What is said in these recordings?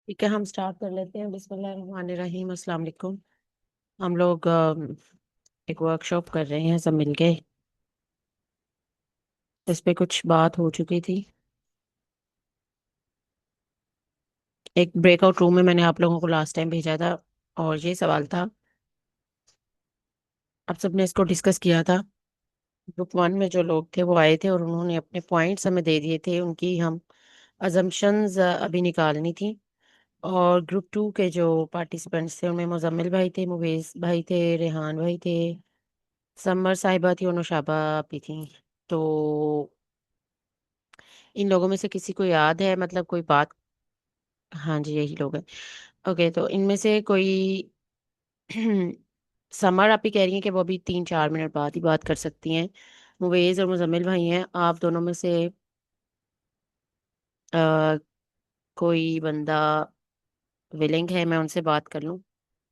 ठीक है, हम स्टार्ट कर लेते हैं। बिस्मिल्लाहिर्रहमानिर्रहीम। अस्सलाम वालेकुम। हम लोग एक वर्कशॉप कर रहे हैं सब मिलके। इस पे कुछ बात हो चुकी थी। एक ब्रेकआउट रूम में मैंने आप लोगों को लास्ट टाइम भेजा था और ये सवाल था। आप सबने इसको डिस्कस किया था। ग्रुप वन में जो लोग थे वो आए थे और उन्होंने अपने पॉइंट्स हमें दे दिए थे। उनकी हम अजम्पशंस अभी निकालनी थी। और ग्रुप टू के जो पार्टिसिपेंट्स थे उनमें मुजम्मिल भाई थे, मुवेज भाई थे, रेहान भाई थे, समर साहिबा थी और नौशाबा भी थी। तो इन लोगों में से किसी को याद है, मतलब कोई बात? हाँ जी, यही लोग हैं। ओके, तो इनमें से कोई समर आप ही कह रही हैं कि वो अभी 3-4 मिनट बाद ही बात कर सकती हैं। मुवेज और मुजम्मिल भाई हैं, आप दोनों में से अ, कोई बंदा विलिंग है मैं उनसे बात कर लूँ,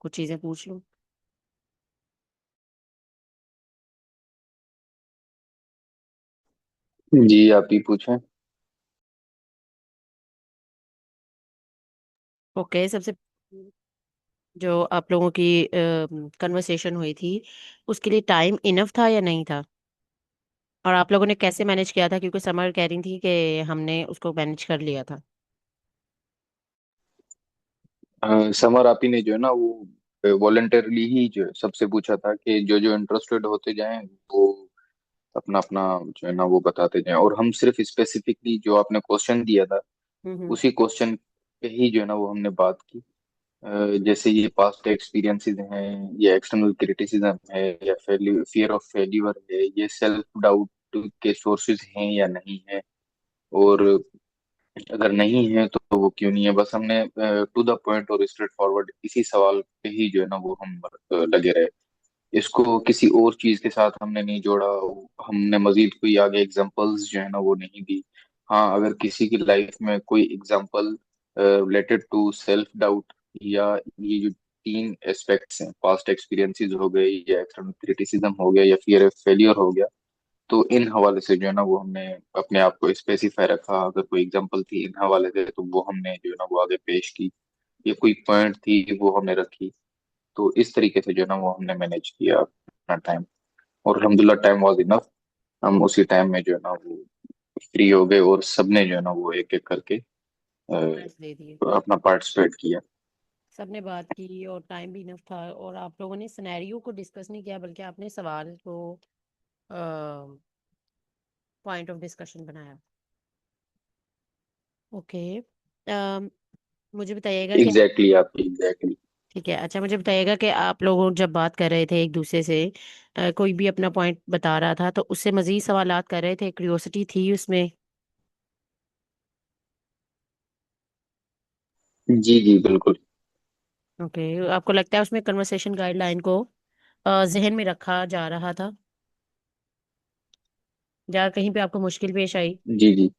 कुछ चीज़ें पूछ लूँ? जी आप ही पूछें। ओके, सबसे जो आप लोगों की कन्वर्सेशन हुई थी उसके लिए टाइम इनफ था या नहीं था? और आप लोगों ने कैसे मैनेज किया था, क्योंकि समर कह रही थी कि हमने उसको मैनेज कर लिया था। समर आप ही ने जो है ना वो वॉलेंटरली ही जो है सबसे पूछा था कि जो जो इंटरेस्टेड होते जाएं वो अपना अपना जो है ना वो बताते जाएं, और हम सिर्फ स्पेसिफिकली जो आपने क्वेश्चन दिया था हम्म। उसी क्वेश्चन पे ही जो है ना वो हमने बात की। जैसे ये पास्ट एक्सपीरियंसेस हैं, ये एक्सटर्नल क्रिटिसिज्म है, या फियर ऑफ फेल्यूर है, ये सेल्फ डाउट के सोर्सेज हैं या नहीं है, और अगर नहीं है तो वो क्यों नहीं है। बस हमने टू द पॉइंट और स्ट्रेट फॉरवर्ड इसी सवाल पे ही जो है ना वो हम लगे रहे। इसको किसी और चीज के साथ हमने नहीं जोड़ा। हमने मजीद कोई आगे एग्जांपल्स जो है ना वो नहीं दी। हाँ, अगर किसी की लाइफ में कोई example related to self doubt, या ये जो तीन एस्पेक्ट्स हैं, पास्ट एक्सपीरियंसेस हो गए, या एक्सटर्नल क्रिटिसिज्म हो गया, या फियर ऑफ फेलियर हो गया, तो इन हवाले से जो है ना वो हमने अपने आप को स्पेसिफाई रखा। अगर कोई एग्जांपल थी इन हवाले से तो वो हमने जो है ना वो आगे पेश की, या कोई पॉइंट थी वो हमने रखी। तो इस तरीके से जो है ना वो हमने मैनेज किया अपना टाइम, और अल्हम्दुलिल्लाह टाइम वाज इनफ। हम उसी टाइम में जो है ना वो फ्री हो गए, और सबने जो है ना वो एक एक करके पॉइंट्स दे दिए। अपना पार्टिसिपेट किया। सबने बात की और टाइम भी इनफ था। और आप लोगों ने सिनेरियो को डिस्कस नहीं किया, बल्कि आपने सवाल को पॉइंट ऑफ डिस्कशन बनाया। ओके। मुझे बताइएगा कि एग्जैक्टली आपकी एग्जैक्टली। ठीक है, अच्छा मुझे बताइएगा कि आप लोग जब बात कर रहे थे एक दूसरे से, कोई भी अपना पॉइंट बता रहा था तो उससे मजीद सवालात कर रहे थे, क्यूरियोसिटी थी उसमें? जी जी बिल्कुल। ओके, आपको लगता है उसमें कन्वर्सेशन गाइडलाइन को जहन में रखा जा रहा था, या कहीं पे आपको मुश्किल पेश आई? जी जी।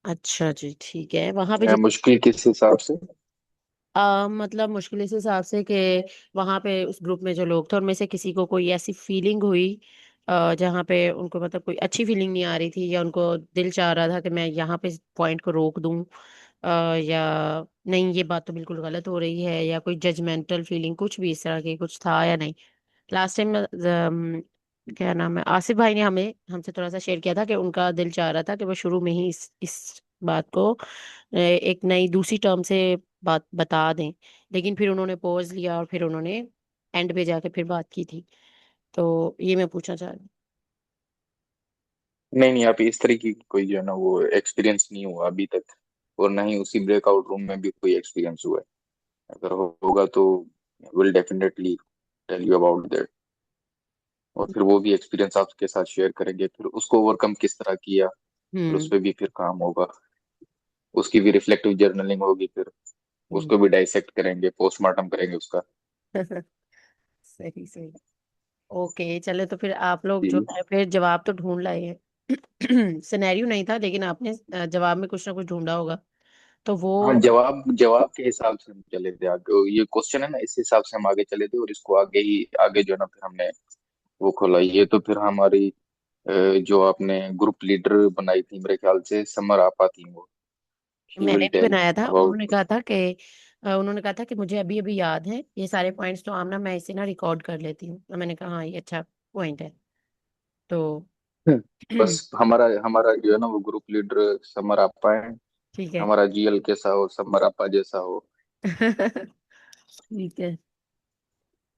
अच्छा जी, ठीक है। वहां पे मुश्किल किस हिसाब से? मतलब मुश्किल इस हिसाब से कि वहां पे उस ग्रुप में जो लोग थे उनमें से किसी को कोई ऐसी फीलिंग हुई जहाँ पे उनको मतलब कोई अच्छी फीलिंग नहीं आ रही थी, या उनको दिल चाह रहा था कि मैं यहाँ पे पॉइंट को रोक दूं, या नहीं ये बात तो बिल्कुल गलत हो रही है, या कोई जजमेंटल फीलिंग, कुछ भी इस तरह की कुछ था या नहीं? लास्ट टाइम क्या नाम है, आसिफ भाई ने हमें हमसे थोड़ा सा शेयर किया था कि उनका दिल चाह रहा था कि वो शुरू में ही इस बात को एक नई दूसरी टर्म से बात बता दें, लेकिन फिर उन्होंने पॉज लिया और फिर उन्होंने एंड पे जाके फिर बात की थी। तो ये मैं पूछना चाह रही नहीं नहीं, आप इस तरीके की कोई जो है ना वो एक्सपीरियंस नहीं हुआ अभी तक, और ना ही उसी ब्रेकआउट रूम में भी कोई एक्सपीरियंस हुआ है। अगर होगा तो will definitely tell you about that, और हूँ। फिर वो भी एक्सपीरियंस आपके साथ शेयर करेंगे, फिर उसको ओवरकम किस तरह किया, फिर उस हम्म। पर भी फिर काम होगा। उसकी भी रिफ्लेक्टिव जर्नलिंग होगी, फिर हम्म। उसको भी डाइसेक्ट करेंगे, पोस्टमार्टम करेंगे उसका। सही सही। ओके, चले तो फिर आप लोग जो जी। है फिर जवाब तो ढूंढ लाए हैं। सिनेरियो नहीं था लेकिन आपने जवाब में कुछ ना कुछ ढूंढा होगा, तो वो हाँ, जवाब जवाब के हिसाब से हम चले थे आगे। ये क्वेश्चन है ना, इस हिसाब से हम आगे चले थे, और इसको आगे ही आगे जो है ना फिर हमने वो खोला। ये तो फिर हमारी जो आपने ग्रुप लीडर बनाई थी, मेरे ख्याल से समर आपा थी वो। शी मैंने विल नहीं टेल बनाया था। अबाउट। उन्होंने कहा था कि मुझे अभी अभी याद है ये सारे पॉइंट्स, तो आमना मैं इसे ना रिकॉर्ड कर लेती हूँ। तो मैंने कहा हाँ ये अच्छा पॉइंट है। तो बस हमारा हमारा जो है ना वो ग्रुप लीडर समर आपा है। ठीक है। हमारा जीएल कैसा हो, समर आपा जैसा हो। ठीक है।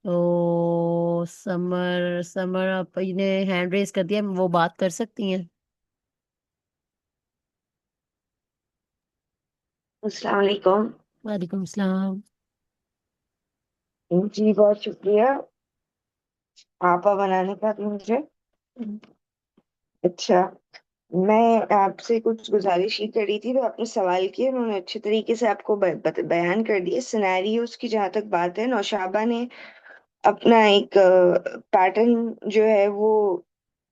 तो समर समर आप ने हैंड रेस कर दिया, वो बात कर सकती हैं। अस्सलाम वालेकुम। वालेकुम सलाम। जी बहुत शुक्रिया आपा बनाने का मुझे। अच्छा, मैं आपसे कुछ गुजारिश ही करी थी, तो आपने सवाल किए, उन्होंने अच्छे तरीके से आपको बयान कर दिए सिनेरियोस की। जहाँ तक बात है, नौशाबा ने अपना एक पैटर्न जो है वो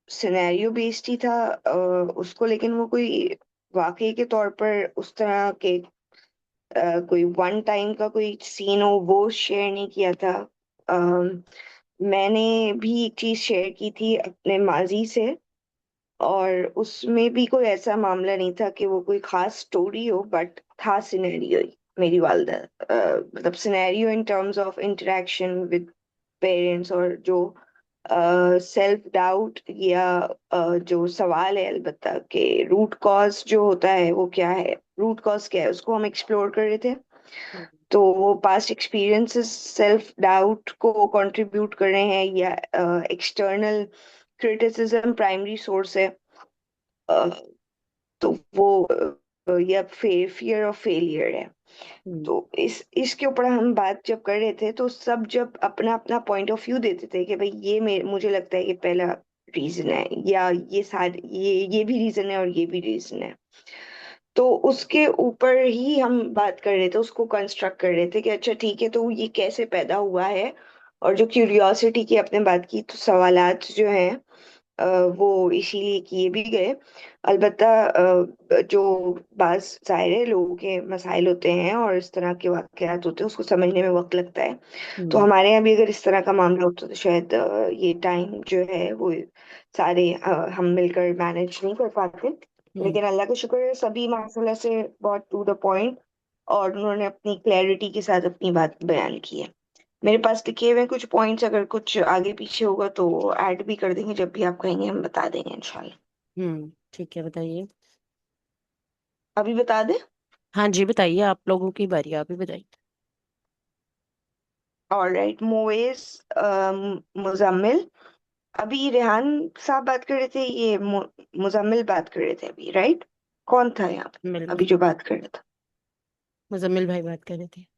सिनेरियो बेस्ड ही था, उसको, लेकिन वो कोई वाकई के तौर पर उस तरह के कोई वन टाइम का कोई सीन हो वो शेयर नहीं किया था। मैंने भी एक चीज शेयर की थी अपने माजी से, और उसमें भी कोई ऐसा मामला नहीं था कि वो कोई खास स्टोरी हो, बट था सिनेरियो ही। मेरी वालदा मतलब scenario in terms of interaction with parents, और जो सेल्फ डाउट या जो सवाल है, अलबत्ता कि रूट कॉज जो होता है वो क्या है, रूट कॉज क्या है, उसको हम एक्सप्लोर कर रहे थे। तो वो पास्ट एक्सपीरियंसेस सेल्फ डाउट को कंट्रीब्यूट कर रहे हैं, या एक्सटर्नल क्रिटिसिज्म प्राइमरी सोर्स है। अ, तो वो या फियर ऑफ फेलियर है। हम्म। तो इसके ऊपर हम बात जब कर रहे थे, तो सब जब अपना अपना पॉइंट ऑफ व्यू देते थे कि भाई ये मुझे लगता है कि पहला रीजन है, या ये सारे ये भी रीजन है और ये भी रीजन है। तो उसके ऊपर ही हम बात कर रहे थे, उसको कंस्ट्रक्ट कर रहे थे कि अच्छा ठीक है, तो ये कैसे पैदा हुआ है। और जो क्यूरियोसिटी की आपने बात की, तो सवालात जो हैं अ, वो इसीलिए किए भी गए। अलबत्ता जो बाज जाहिर है लोगों के मसाइल होते हैं और इस तरह के वाकयात होते हैं, उसको समझने में वक्त लगता है। तो हम्म। हमारे यहाँ भी अगर इस तरह का मामला होता तो शायद ये टाइम जो है वो सारे हम मिलकर मैनेज नहीं कर पाते। हम्म। लेकिन अल्लाह का शुक्र है, सभी माशाल्लाह से बहुत टू द पॉइंट, और उन्होंने अपनी क्लैरिटी के साथ अपनी बात बयान की है। मेरे पास लिखे हुए कुछ पॉइंट्स, अगर कुछ आगे पीछे होगा तो ऐड भी कर देंगे, जब भी आप कहेंगे हम बता देंगे इंशाल्लाह। ठीक है, बताइए। अभी बता दें? हाँ जी, बताइए, आप लोगों की बारी, आप ही बताइए। ऑलराइट, मोएस मुजम्मिल। अभी रेहान साहब बात कर रहे थे, ये मुजम्मिल बात कर रहे थे अभी, राइट? कौन था यहाँ पे बिल्कुल। अभी जो बात कर रहा था? मुजम्मिल भाई बात कर रहे थे।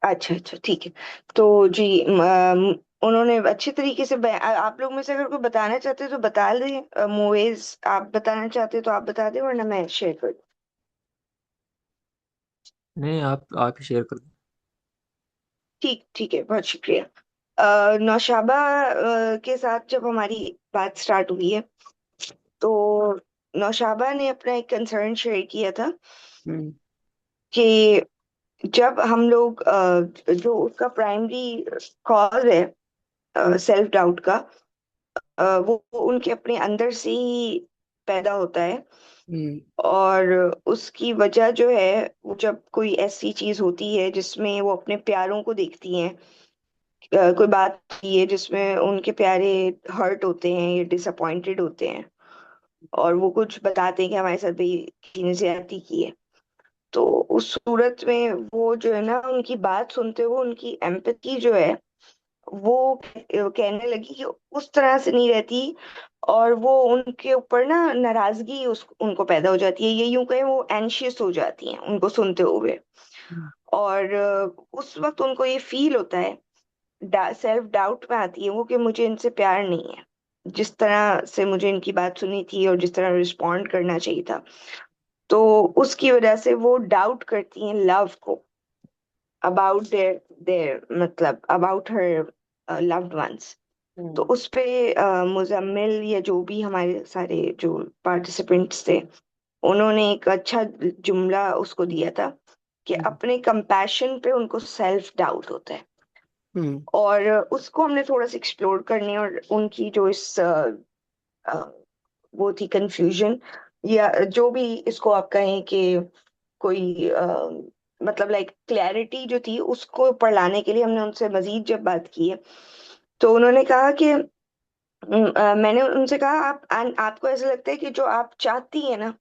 अच्छा अच्छा, ठीक है। तो जी, उन्होंने अच्छे तरीके से आप लोग में से अगर कोई बताना चाहते हो तो बता दें। मोएज, आप बताना चाहते हो तो आप बता दें, वरना मैं शेयर कर दूं। नहीं, आप ही शेयर कर दो। ठीक ठीक है, बहुत शुक्रिया। नौशाबा के साथ जब हमारी बात स्टार्ट हुई है, तो नौशाबा ने अपना एक कंसर्न शेयर किया था हम्म। कि जब हम लोग जो उसका प्राइमरी कॉज है सेल्फ डाउट का, वो उनके अपने अंदर से ही पैदा होता है। हम्म। और उसकी वजह जो है, वो जब कोई ऐसी चीज होती है जिसमें वो अपने प्यारों को देखती हैं, कोई बात होती है जिसमें उनके प्यारे हर्ट होते हैं या डिसअपॉइंटेड होते हैं, और वो कुछ बताते हैं कि हमारे साथ भाई किसी ने ज्यादती की है, तो उस सूरत में वो जो है ना, उनकी बात सुनते हुए उनकी एम्पैथी जो है वो कहने लगी कि उस तरह से नहीं रहती, और वो उनके ऊपर ना नाराजगी उनको पैदा हो जाती है, ये यूं कहें वो एंशियस हो जाती हैं उनको सुनते हुए। हम्म। और उस वक्त उनको ये फील होता है, सेल्फ डाउट में आती है वो, कि मुझे इनसे प्यार नहीं है, जिस तरह से मुझे इनकी बात सुनी थी और जिस तरह रिस्पॉन्ड करना चाहिए था। तो उसकी वजह से वो डाउट करती हैं लव को, अबाउट देयर देयर मतलब अबाउट हर लव्ड वंस। तो हम्म। उस पे मुजम्मिल या जो भी हमारे सारे जो पार्टिसिपेंट्स थे, उन्होंने एक अच्छा जुमला उसको दिया था कि हम्म। अपने कंपैशन पे उनको सेल्फ डाउट होता है। हम्म। और उसको हमने थोड़ा सा एक्सप्लोर करने, और उनकी जो अ, वो थी कंफ्यूजन, या जो भी इसको आप कहें कि कोई मतलब लाइक क्लैरिटी जो थी उसको बढ़ाने के लिए हमने उनसे मजीद जब बात की है, तो उन्होंने कहा कि मैंने उनसे कहा आपको ऐसा लगता है कि जो आप चाहती है ना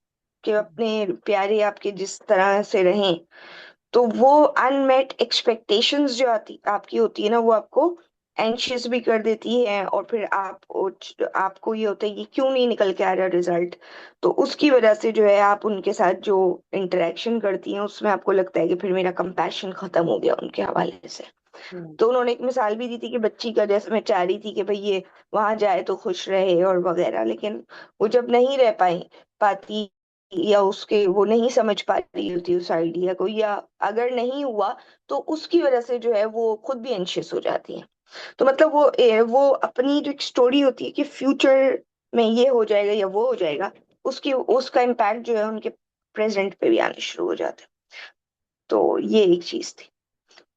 कि अपने प्यारे आपके जिस तरह से रहें, तो वो अनमेट एक्सपेक्टेशंस जो आती आपकी होती है ना, वो आपको एंशियस भी कर देती है, और फिर आपको ये होता है कि क्यों नहीं निकल के आ रहा रिजल्ट। तो उसकी वजह से जो है आप उनके साथ जो इंटरेक्शन करती हैं उसमें आपको लगता है कि फिर मेरा कंपैशन खत्म हो गया उनके हवाले से। हम्म। तो उन्होंने एक मिसाल भी दी थी कि बच्ची का, जैसे मैं चाह रही थी कि भाई ये वहां जाए तो खुश रहे और वगैरह, लेकिन वो जब नहीं रह पाती, या उसके वो नहीं समझ पा रही होती उस आइडिया को, या अगर नहीं हुआ तो उसकी वजह से जो है वो खुद भी एंशियस हो जाती है। तो मतलब वो अपनी जो एक स्टोरी होती है कि फ्यूचर में ये हो जाएगा या वो हो जाएगा, उसका इम्पैक्ट जो है उनके प्रेजेंट पे भी आने शुरू हो जाता है। तो ये एक चीज थी।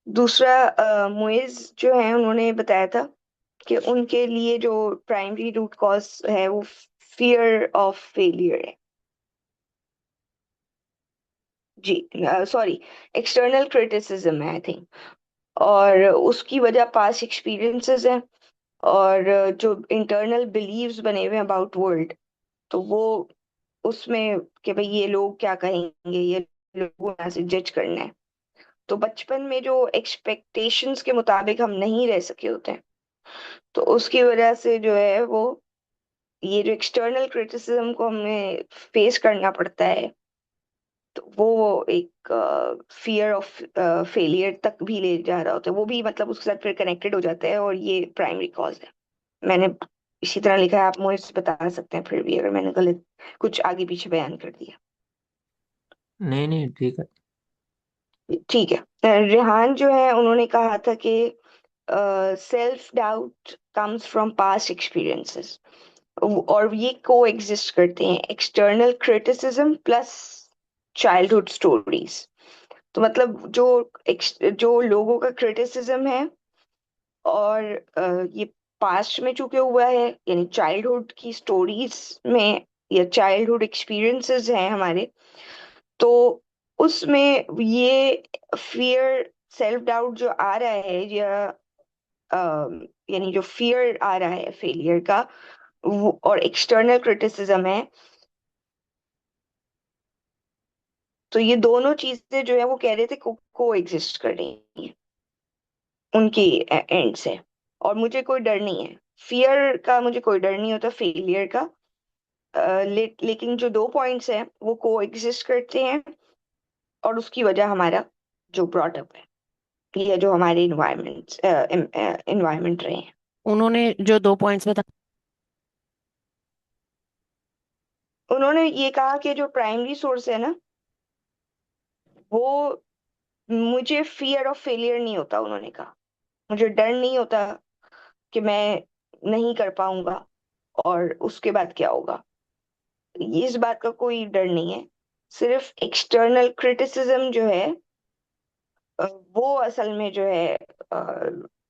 दूसरा, मुइज जो है उन्होंने बताया था कि उनके लिए जो प्राइमरी रूट कॉज है वो फियर ऑफ फेलियर है। जी, सॉरी, एक्सटर्नल क्रिटिसिज्म है आई थिंक। और उसकी वजह पास्ट एक्सपीरियंसेस है, और जो इंटरनल बिलीव्स बने हुए हैं अबाउट वर्ल्ड, तो वो उसमें कि भाई ये लोग क्या कहेंगे, ये लोगों ने ऐसे जज करना है। तो बचपन में जो एक्सपेक्टेशंस के मुताबिक हम नहीं रह सके होते हैं, तो उसकी वजह से जो है वो ये जो एक्सटर्नल क्रिटिसिज्म को हमें फेस करना पड़ता है, तो वो एक फियर ऑफ फेलियर तक भी ले जा रहा होता है, वो भी मतलब उसके साथ फिर कनेक्टेड हो जाता है, और ये प्राइमरी कॉज है। मैंने इसी तरह लिखा है, आप मुझे बता सकते हैं फिर भी अगर मैंने गलत कुछ आगे पीछे बयान कर दिया। नहीं नहीं ठीक है। ठीक है। रेहान जो है उन्होंने कहा था कि self doubt comes from past experiences, और ये को एग्जिस्ट करते हैं, external criticism plus childhood stories. तो मतलब जो लोगों का क्रिटिसिज्म है, और ये पास्ट में चूके हुआ है, यानी चाइल्डहुड की स्टोरीज में या चाइल्डहुड एक्सपीरियंसेस हैं हमारे, तो उसमें ये फियर, सेल्फ डाउट जो आ रहा है, या यानी जो फियर आ रहा है फेलियर का, और एक्सटर्नल क्रिटिसिज्म है, तो ये दोनों चीजें जो है वो कह रहे थे को एग्जिस्ट कर रही हैं उनकी एंड से। और मुझे कोई डर नहीं है फियर का, मुझे कोई डर नहीं होता फेलियर का। लेकिन जो दो पॉइंट्स हैं वो को एग्जिस्ट करते हैं, और उसकी वजह हमारा जो ब्रॉटअप है, या जो हमारे इन्वायरमेंट रहे हैं। उन्होंने जो 2 पॉइंट्स बताए। उन्होंने ये कहा कि जो प्राइमरी सोर्स है ना, वो, मुझे फियर ऑफ फेलियर नहीं होता, उन्होंने कहा मुझे डर नहीं होता कि मैं नहीं कर पाऊंगा और उसके बाद क्या होगा, इस बात का कोई डर नहीं है। सिर्फ एक्सटर्नल क्रिटिसिज्म जो है, वो असल में जो है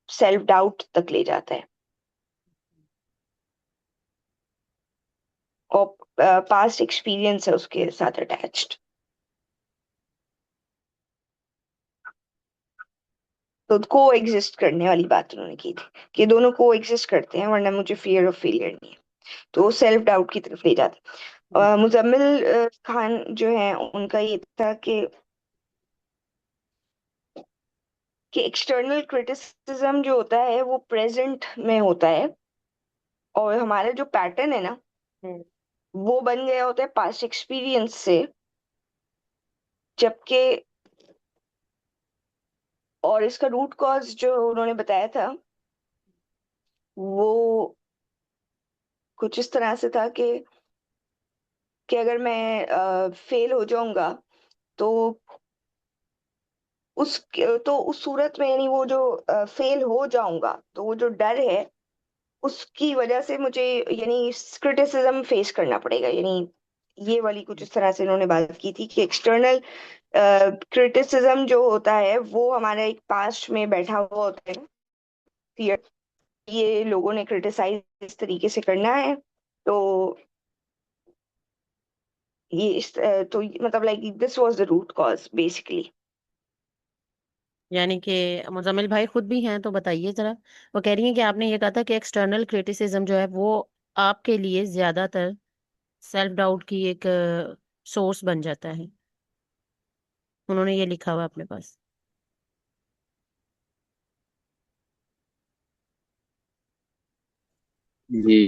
सेल्फ डाउट तक ले जाता है, और पास्ट एक्सपीरियंस है उसके साथ अटैच्ड। तो को एग्जिस्ट करने वाली बात उन्होंने की थी कि दोनों को एग्जिस्ट करते हैं, वरना मुझे फियर ऑफ फेलियर नहीं है। तो वो सेल्फ डाउट की तरफ ले जाते हैं। मुजम्मिल खान जो है उनका ये था कि एक्सटर्नल क्रिटिसिज्म जो होता है वो प्रेजेंट में होता है, और हमारा जो पैटर्न है ना, हम्म। वो बन गया होता है पास्ट एक्सपीरियंस से। जबकि, और इसका रूट कॉज जो उन्होंने बताया था वो कुछ इस तरह से था कि अगर मैं फेल हो जाऊंगा, तो उस सूरत में, यानी वो जो फेल हो जाऊंगा, तो वो जो डर है उसकी वजह से मुझे, यानी क्रिटिसिज्म फेस करना पड़ेगा, यानी ये वाली कुछ इस तरह से उन्होंने बात की थी कि एक्सटर्नल क्रिटिसिज्म जो होता है वो हमारे एक पास्ट में बैठा हुआ होता है, फियर, ये लोगों ने क्रिटिसाइज इस तरीके से करना है, तो तो मतलब like this was the root cause basically. यानी कि मुजम्मिल भाई खुद भी हैं, तो बताइए जरा। वो कह रही हैं कि आपने ये कहा था कि एक्सटर्नल क्रिटिसिज्म जो है वो आपके लिए ज्यादातर सेल्फ डाउट की एक सोर्स बन जाता है। उन्होंने ये लिखा हुआ अपने पास। जी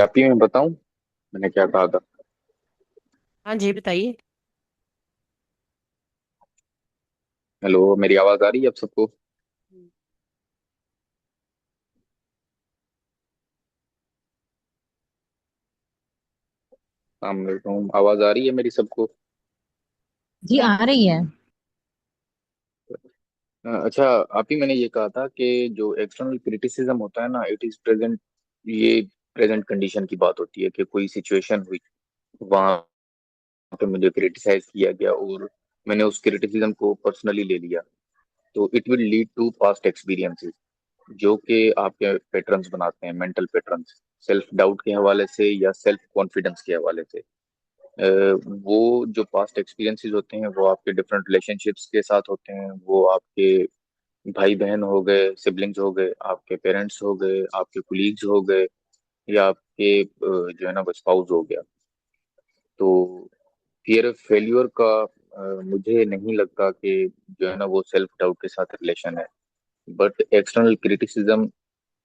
आप ही मैं बताऊं मैंने क्या कहा था। हाँ जी, बताइए। हेलो, मेरी आवाज आ रही है आप सबको? अस्सलाम वालेकुम, आवाज आ रही है मेरी सबको? जी आ रही है। अच्छा, आप ही मैंने ये कहा था कि जो एक्सटर्नल क्रिटिसिज्म होता है ना, इट इज प्रेजेंट। ये प्रेजेंट कंडीशन की बात होती है कि कोई सिचुएशन हुई, वहां पे मुझे क्रिटिसाइज किया गया और मैंने उस क्रिटिसिज्म को पर्सनली ले लिया। तो it will lead to past experiences जो कि आपके पैटर्न्स बनाते हैं, मेंटल पैटर्न्स, सेल्फ डाउट के हवाले से या सेल्फ कॉन्फिडेंस के हवाले से। वो जो पास्ट एक्सपीरियंसेस होते हैं वो आपके डिफरेंट रिलेशनशिप्स के साथ होते हैं, वो आपके भाई बहन हो गए, सिबलिंग्स हो गए, आपके पेरेंट्स हो गए, आपके कुलीग्स हो गए, या आपके जो है ना वो स्पाउस हो गया। तो फियर ऑफ फेल्यूर का मुझे नहीं लगता कि जो है ना वो सेल्फ डाउट के साथ रिलेशन है। But external criticism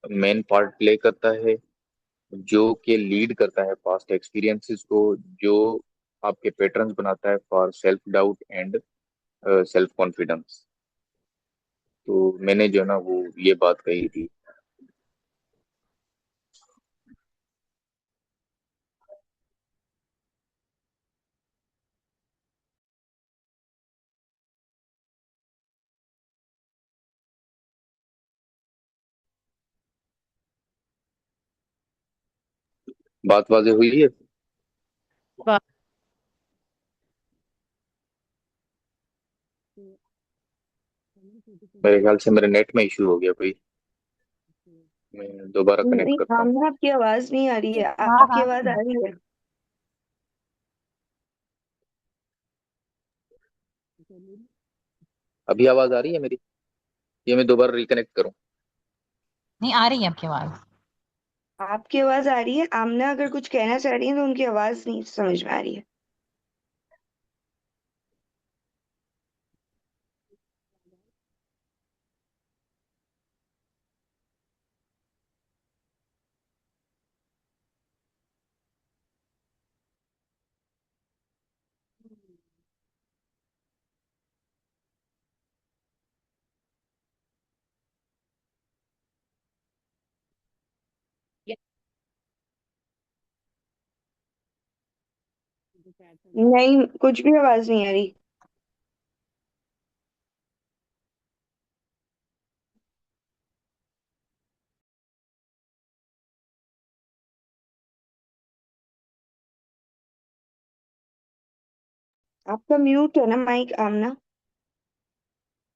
main part play करता है, जो कि लीड करता है पास्ट एक्सपीरियंसेस को, जो आपके पैटर्न्स बनाता है for self doubt and self confidence. तो मैंने जो है ना वो ये बात कही थी। बात वाजे हुई है? बा- मेरे ख्याल से मेरे नेट में इशू हो गया कोई। मैं दोबारा कनेक्ट नहीं, करता हूँ। आमना आपकी आवाज नहीं आ रही है। हाँ आपकी हाँ। आवाज आ रही है। अभी आवाज आ रही है मेरी? ये मैं दोबारा रिकनेक्ट करूँ? नहीं आ रही है आपकी आवाज। आपकी आवाज आ रही है। आमना अगर कुछ कहना चाह रही है तो उनकी आवाज नहीं समझ में आ रही है। नहीं, कुछ भी आवाज नहीं आ रही। आपका म्यूट है ना माइक, आमना?